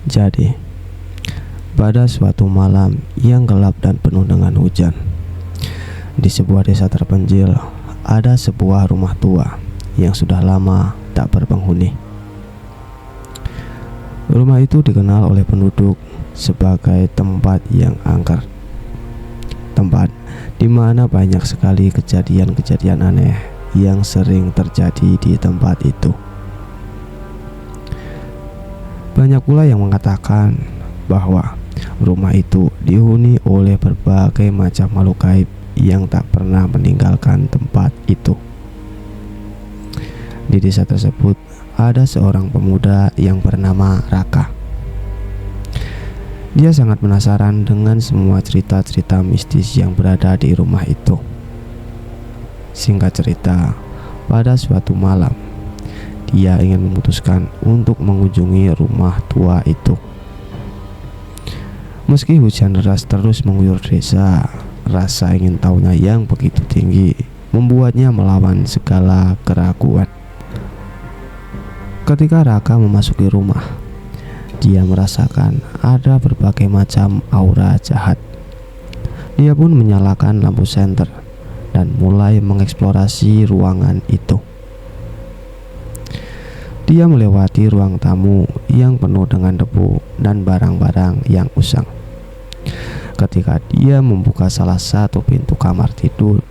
Jadi, pada suatu malam yang gelap dan penuh dengan hujan, di sebuah desa terpencil, ada sebuah rumah tua yang sudah lama tak berpenghuni. Rumah itu dikenal oleh penduduk sebagai tempat yang angker, tempat di mana banyak sekali kejadian-kejadian aneh yang sering terjadi di tempat itu. Banyak pula yang mengatakan bahwa rumah itu dihuni oleh berbagai macam makhluk gaib yang tak pernah meninggalkan tempat itu. Di desa tersebut ada seorang pemuda yang bernama Raka. Dia sangat penasaran dengan semua cerita-cerita mistis yang berada di rumah itu. Singkat cerita, pada suatu malam dia ingin memutuskan untuk mengunjungi rumah tua itu. Meski hujan deras terus mengguyur desa, rasa ingin tahunya yang begitu tinggi membuatnya melawan segala keraguan. Ketika Raka memasuki rumah, dia merasakan ada berbagai macam aura jahat. Dia pun menyalakan lampu senter dan mulai mengeksplorasi ruangan itu. Dia melewati ruang tamu yang penuh dengan debu dan barang-barang yang usang. Ketika dia membuka salah satu pintu kamar tidur,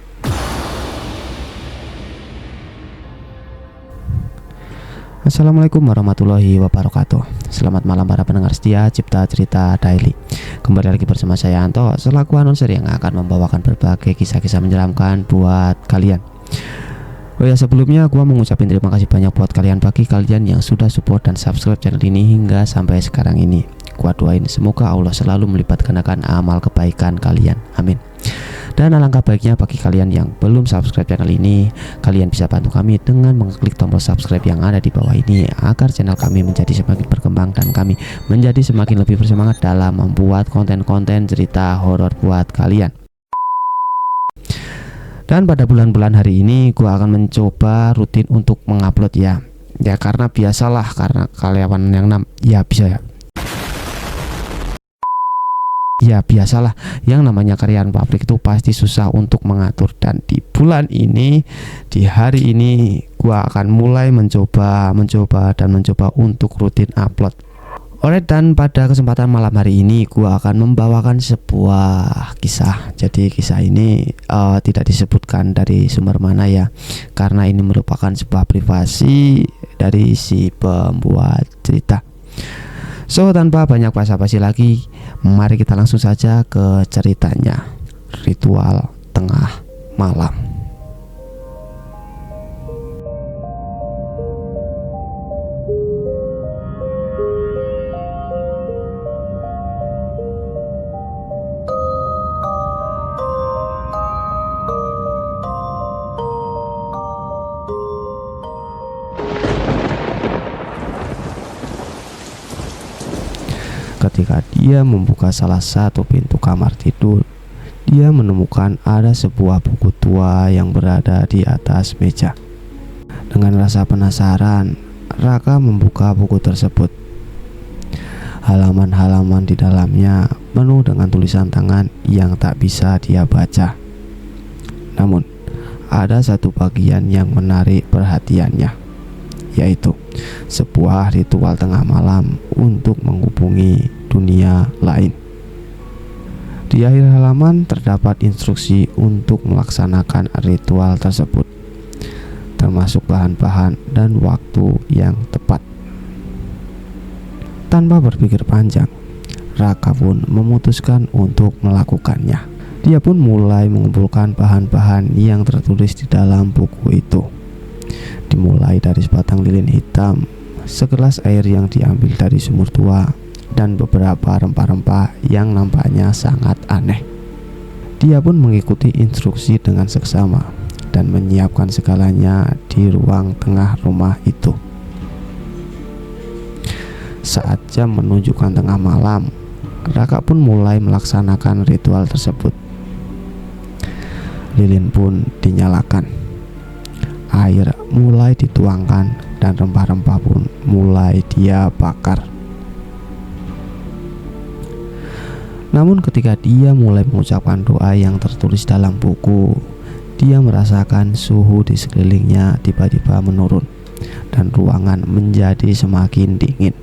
Assalamualaikum warahmatullahi wabarakatuh. Selamat malam para pendengar setia Cipta Cerita Daily. Kembali lagi bersama saya Anto, selaku announcer yang akan membawakan berbagai kisah-kisah menyeramkan buat kalian. Oh ya, sebelumnya gua mengucapkan terima kasih banyak buat bagi kalian yang sudah support dan subscribe channel ini hingga sampai sekarang ini. Gua doain semoga Allah selalu melipat gandakan amal kebaikan kalian, amin. Dan alangkah baiknya bagi kalian yang belum subscribe channel ini, kalian bisa bantu kami dengan mengklik tombol subscribe yang ada di bawah ini agar channel kami menjadi semakin berkembang dan kami menjadi semakin lebih bersemangat dalam membuat konten-konten cerita horor buat kalian. Dan pada bulan-bulan hari ini gue akan mencoba rutin untuk mengupload ya karena biasalah, karena karyawan yang biasalah yang namanya karyawan pabrik itu pasti susah untuk mengatur. Dan di bulan ini, di hari ini gue akan mulai mencoba untuk rutin upload. Alright, dan pada kesempatan malam hari ini gue akan membawakan sebuah kisah. Jadi kisah ini tidak disebutkan dari sumber mana ya, karena ini merupakan sebuah privasi dari si pembuat cerita. So, tanpa banyak basa-basi lagi, mari kita langsung saja ke ceritanya. Ritual tengah malam. Ketika dia membuka salah satu pintu kamar tidur, dia menemukan ada sebuah buku tua yang berada di atas meja. Dengan rasa penasaran, Raka membuka buku tersebut. Halaman-halaman di dalamnya penuh dengan tulisan tangan yang tak bisa dia baca. Namun, ada satu bagian yang menarik perhatiannya, yaitu sebuah ritual tengah malam untuk menghubungi dunia lain. Di akhir halaman terdapat instruksi untuk melaksanakan ritual tersebut, termasuk bahan-bahan dan waktu yang tepat. Tanpa berpikir panjang, Raka pun memutuskan untuk melakukannya. Dia pun mulai mengumpulkan bahan-bahan yang tertulis di dalam buku itu. Dimulai dari sebatang lilin hitam, segelas air yang diambil dari sumur tua, dan beberapa rempah-rempah yang nampaknya sangat aneh. Dia pun mengikuti instruksi dengan seksama dan menyiapkan segalanya di ruang tengah rumah itu. Saat jam menunjukkan tengah malam, Raka pun mulai melaksanakan ritual tersebut. Lilin pun dinyalakan, air mulai dituangkan, dan rempah-rempah pun mulai dia bakar. Namun ketika dia mulai mengucapkan doa yang tertulis dalam buku, dia merasakan suhu di sekelilingnya tiba-tiba menurun dan ruangan menjadi semakin dingin.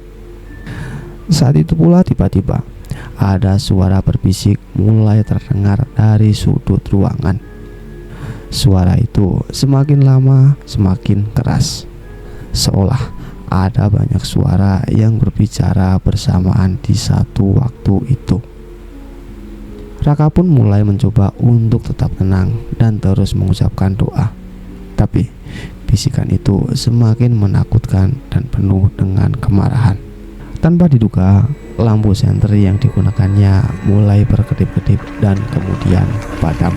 Saat itu pula tiba-tiba ada suara berbisik mulai terdengar dari sudut ruangan. Suara itu semakin lama semakin keras, seolah ada banyak suara yang berbicara bersamaan di satu waktu itu. Raka pun mulai mencoba untuk tetap tenang dan terus mengucapkan doa. Tapi bisikan itu semakin menakutkan dan penuh dengan kemarahan. Tanpa diduga, lampu senter yang digunakannya mulai berkedip-kedip dan kemudian padam.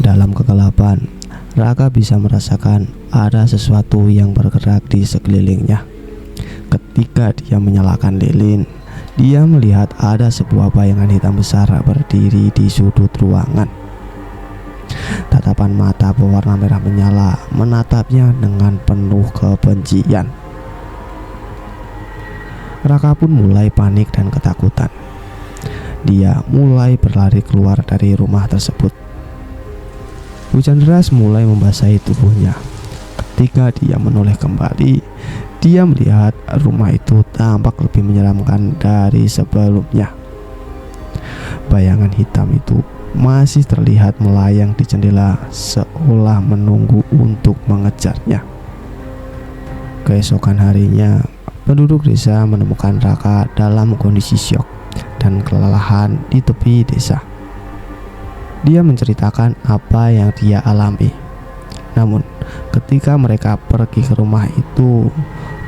Dalam kegelapan, Raka bisa merasakan ada sesuatu yang bergerak di sekelilingnya. Ketika dia menyalakan lilin, dia melihat ada sebuah bayangan hitam besar berdiri di sudut ruangan. Tatapan mata berwarna merah menyala menatapnya dengan penuh kebencian. Raka pun mulai panik dan ketakutan. Dia mulai berlari keluar dari rumah tersebut. Hujan deras mulai membasahi tubuhnya. Ketika dia menoleh kembali, dia melihat rumah itu tampak lebih menyeramkan dari sebelumnya. Bayangan hitam itu masih terlihat melayang di jendela seolah menunggu untuk mengejarnya. Keesokan harinya, penduduk desa menemukan Raka dalam kondisi syok dan kelelahan di tepi desa. Dia menceritakan apa yang dia alami. Namun, ketika mereka pergi ke rumah itu,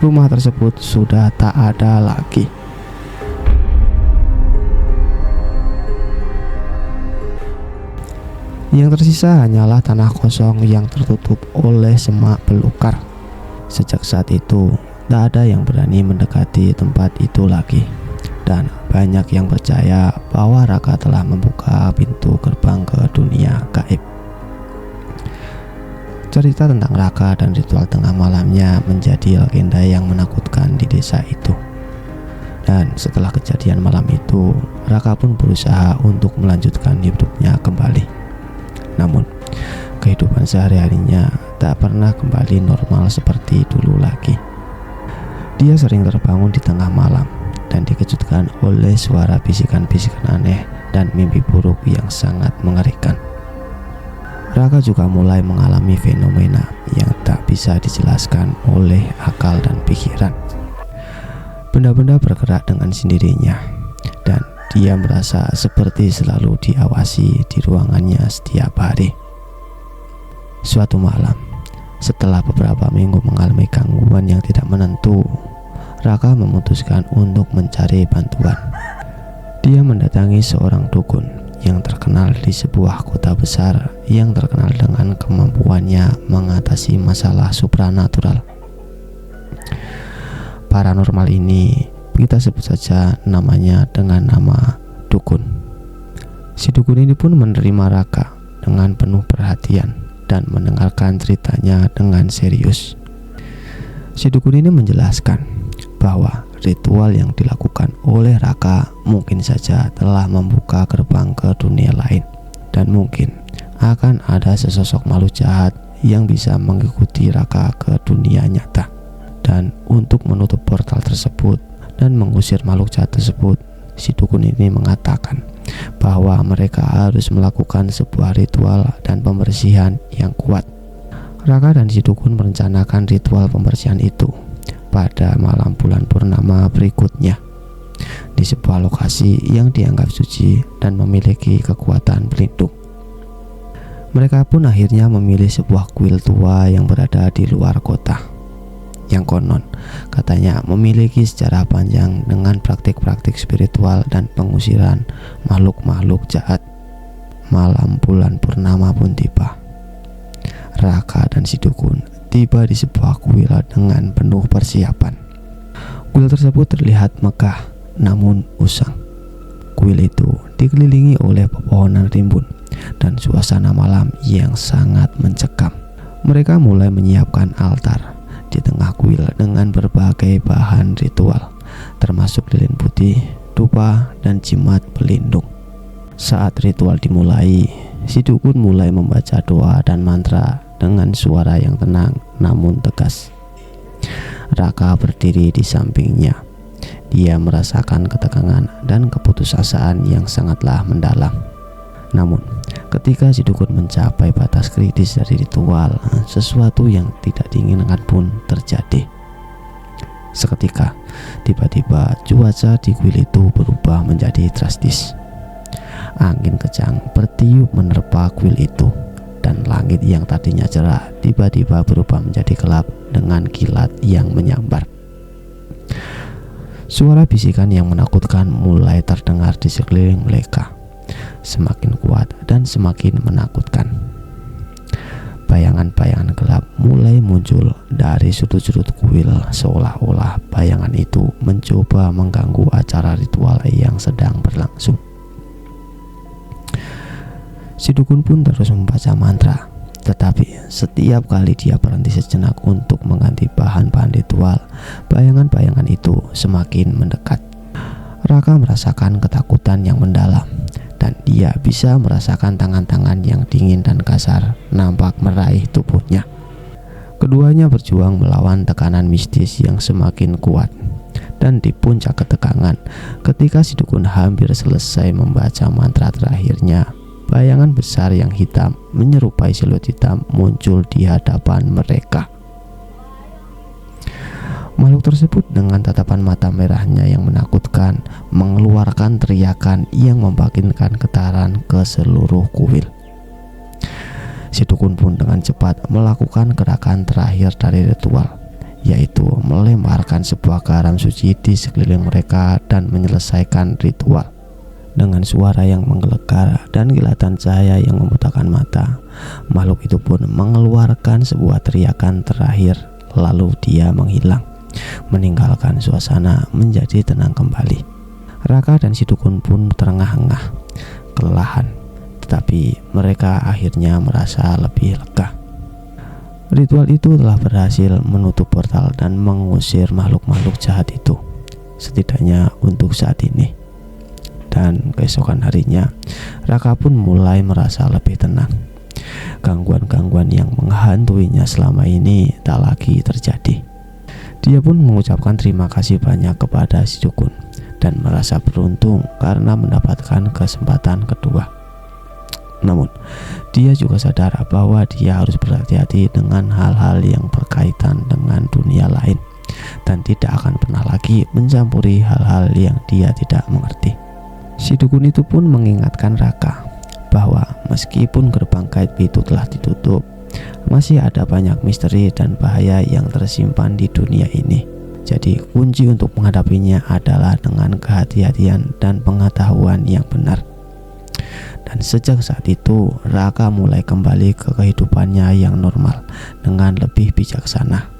rumah tersebut sudah tak ada lagi. Yang tersisa hanyalah tanah kosong yang tertutup oleh semak belukar. Sejak saat itu, tak ada yang berani mendekati tempat itu lagi. Dan banyak yang percaya bahwa Raka telah membuka pintu gerbang ke dunia gaib. Cerita tentang Raka dan ritual tengah malamnya menjadi legenda yang menakutkan di desa itu. Dan setelah kejadian malam itu, Raka pun berusaha untuk melanjutkan hidupnya kembali. Namun, kehidupan sehari-harinya tak pernah kembali normal seperti dulu lagi. Dia sering terbangun di tengah malam dan dikejutkan oleh suara bisikan-bisikan aneh dan mimpi buruk yang sangat mengerikan. Raka juga mulai mengalami fenomena yang tak bisa dijelaskan oleh akal dan pikiran. Benda-benda bergerak dengan sendirinya, dan dia merasa seperti selalu diawasi di ruangannya setiap hari. Suatu malam, setelah beberapa minggu mengalami gangguan yang tidak menentu, Raka memutuskan untuk mencari bantuan. Dia mendatangi seorang dukun yang terkenal di sebuah kota besar yang terkenal dengan kemampuannya mengatasi masalah supranatural. Paranormal ini kita sebut saja namanya dengan nama dukun. Si dukun ini pun menerima Raka dengan penuh perhatian dan mendengarkan ceritanya dengan serius. Si dukun ini menjelaskan bahwa ritual yang dilakukan oleh Raka mungkin saja telah membuka gerbang ke dunia lain, dan mungkin akan ada sesosok makhluk jahat yang bisa mengikuti Raka ke dunia nyata. Dan untuk menutup portal tersebut dan mengusir makhluk jahat tersebut, si dukun ini mengatakan bahwa mereka harus melakukan sebuah ritual dan pembersihan yang kuat. Raka dan si dukun merencanakan ritual pembersihan itu pada malam bulan purnama berikutnya di sebuah lokasi yang dianggap suci dan memiliki kekuatan pelindung. Mereka pun akhirnya memilih sebuah kuil tua yang berada di luar kota, yang konon katanya memiliki sejarah panjang dengan praktik-praktik spiritual dan pengusiran makhluk-makhluk jahat. Malam bulan purnama pun tiba. Raka dan si dukun tiba di sebuah kuil dengan penuh persiapan. Kuil tersebut terlihat megah namun usang. Kuil itu dikelilingi oleh pepohonan rimbun dan suasana malam yang sangat mencekam. Mereka mulai menyiapkan altar. Di di tengah kuil dengan berbagai bahan ritual, termasuk lilin putih, dupa, dan jimat pelindung. Saat ritual dimulai, si dukun mulai membaca doa dan mantra dengan suara yang tenang namun tegas. Raka berdiri di sampingnya. Dia merasakan ketegangan dan keputusasaan yang sangatlah mendalam. Namun, ketika si dukun mencapai batas kritis dari ritual, sesuatu yang tidak diinginkan pun terjadi. Seketika, tiba-tiba cuaca di kuil itu berubah menjadi drastis. Angin kencang bertiup menerpa kuil itu, dan langit yang tadinya cerah tiba-tiba berubah menjadi gelap dengan kilat yang menyambar. Suara bisikan yang menakutkan mulai terdengar di sekeliling mereka, semakin kuat dan semakin menakutkan. Bayangan-bayangan gelap mulai muncul dari sudut-sudut kuil, seolah-olah bayangan itu mencoba mengganggu acara ritual yang sedang berlangsung. Si dukun pun terus membaca mantra, tetapi setiap kali dia berhenti sejenak untuk mengganti bahan-bahan ritual, bayangan-bayangan itu semakin mendekat. Raka merasakan ketakutan yang mendalam, dan dia bisa merasakan tangan-tangan yang dingin dan kasar nampak meraih tubuhnya. Keduanya berjuang melawan tekanan mistis yang semakin kuat. Dan di puncak ketegangan, ketika si dukun hampir selesai membaca mantra terakhirnya, bayangan besar yang hitam menyerupai siluet hitam muncul di hadapan mereka. Makhluk tersebut dengan tatapan mata merahnya yang menakutkan mengeluarkan teriakan yang membangkitkan getaran ke seluruh kuil. Si dukun pun dengan cepat melakukan gerakan terakhir dari ritual, yaitu melemparkan sebuah garam suci di sekeliling mereka dan menyelesaikan ritual. Dengan suara yang menggelegar dan kilatan cahaya yang membutakan mata, makhluk itu pun mengeluarkan sebuah teriakan terakhir, lalu dia menghilang, meninggalkan suasana menjadi tenang kembali. Raka dan si dukun pun terengah-engah, kelelahan, tetapi mereka akhirnya merasa lebih lega. Ritual itu telah berhasil menutup portal dan mengusir makhluk-makhluk jahat itu, setidaknya untuk saat ini. Dan keesokan harinya, Raka pun mulai merasa lebih tenang. Gangguan-gangguan yang menghantuinya selama ini tak lagi terjadi. Dia pun mengucapkan terima kasih banyak kepada si dukun dan merasa beruntung karena mendapatkan kesempatan kedua. Namun, dia juga sadar bahwa dia harus berhati-hati dengan hal-hal yang berkaitan dengan dunia lain dan tidak akan pernah lagi mencampuri hal-hal yang dia tidak mengerti. Si dukun itu pun mengingatkan Raka bahwa meskipun gerbang gaib itu telah ditutup, masih ada banyak misteri dan bahaya yang tersimpan di dunia ini. Jadi kunci untuk menghadapinya adalah dengan kehati-hatian dan pengetahuan yang benar. Dan sejak saat itu, Raka mulai kembali ke kehidupannya yang normal dengan lebih bijaksana.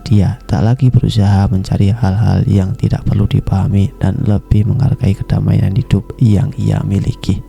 Dia tak lagi berusaha mencari hal-hal yang tidak perlu dipahami dan lebih menghargai kedamaian hidup yang ia miliki.